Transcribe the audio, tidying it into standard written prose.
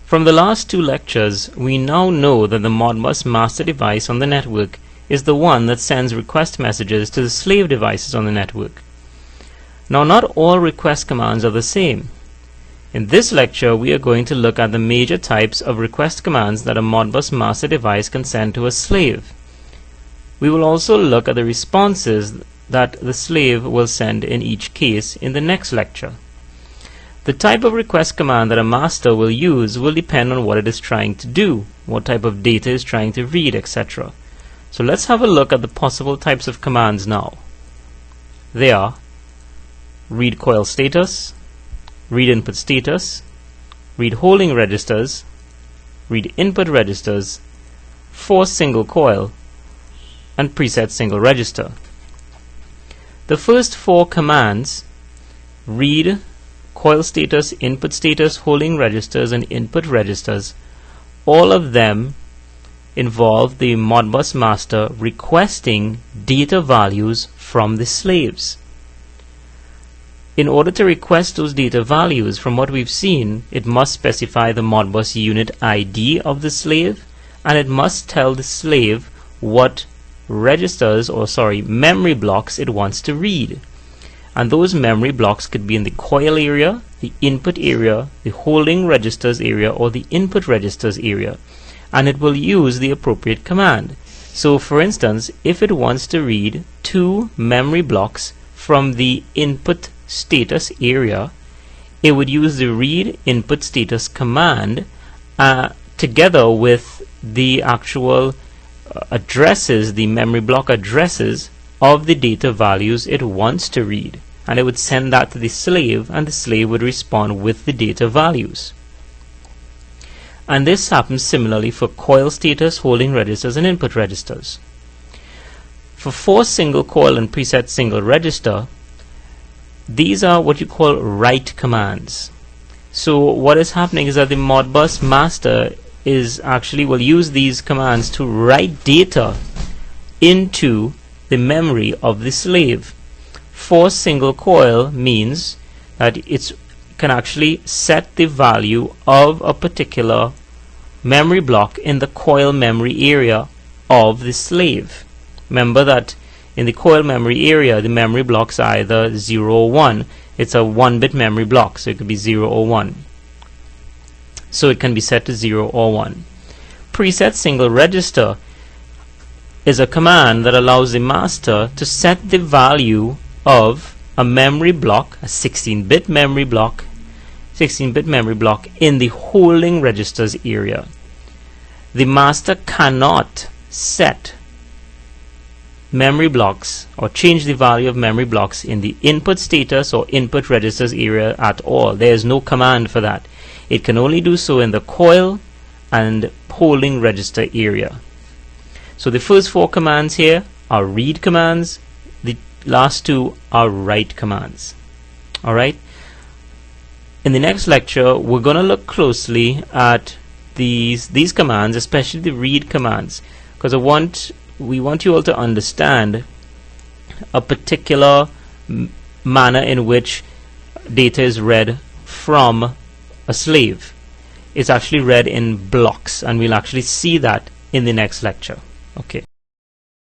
From the last two lectures, we now know that the Modbus master device on the network is the one that sends request messages to the slave devices on the network. Now, not all request commands are the same. In this lecture, we are going to look at the major types of request commands that a Modbus master device can send to a slave. We will also look at the responses that the slave will send in each case in the next lecture. The type of request command that a master will use will depend on what it is trying to do, what type of data it is trying to read, etc. So let's have a look at the possible types of commands now. They are read coil status, read input status, read holding registers, read input registers, force single coil, and preset single register. The first four commands, read, coil status, input status, holding registers, and input registers, all of them involve the Modbus master requesting data values from the slaves. In order to request those data values, from what we've seen, it must specify the Modbus unit ID of the slave, and it must tell the slave what registers, memory blocks it wants to read. And those memory blocks could be in the coil area, the input area, the holding registers area, or the input registers area. And it will use the appropriate command. So for instance, if it wants to read 2 memory blocks from the input status area, it would use the read input status command together with the actual addresses, the memory block addresses of the data values it wants to read, and it would send that to the slave, and the slave would respond with the data values. And this happens similarly for coil status, holding registers, and input registers. For force single coil and preset single register, these are what you call write commands. So what is happening is that the Modbus master will use these commands to write data into the memory of the slave. Force single coil means that it can actually set the value of a particular memory block in the coil memory area of the slave. Remember that in the coil memory area, the memory blocks are either 0 or 1. It's a 1-bit memory block, so it could be 0 or 1. So it can be set to 0 or 1. Preset single register is a command that allows the master to set the value of a memory block, a 16-bit memory block, in the holding registers area. The master cannot set memory blocks or change the value of memory blocks in the input status or input registers area at all. There is no command for that. It can only do so in the coil and holding register area. So the first 4 commands here are read commands. The last 2 are write commands. Alright? In the next lecture, we're going to look closely at these commands, especially the read commands, because we want you all to understand a particular manner in which data is read from a slave. It's actually read in blocks, and we'll actually see that in the next lecture. Okay.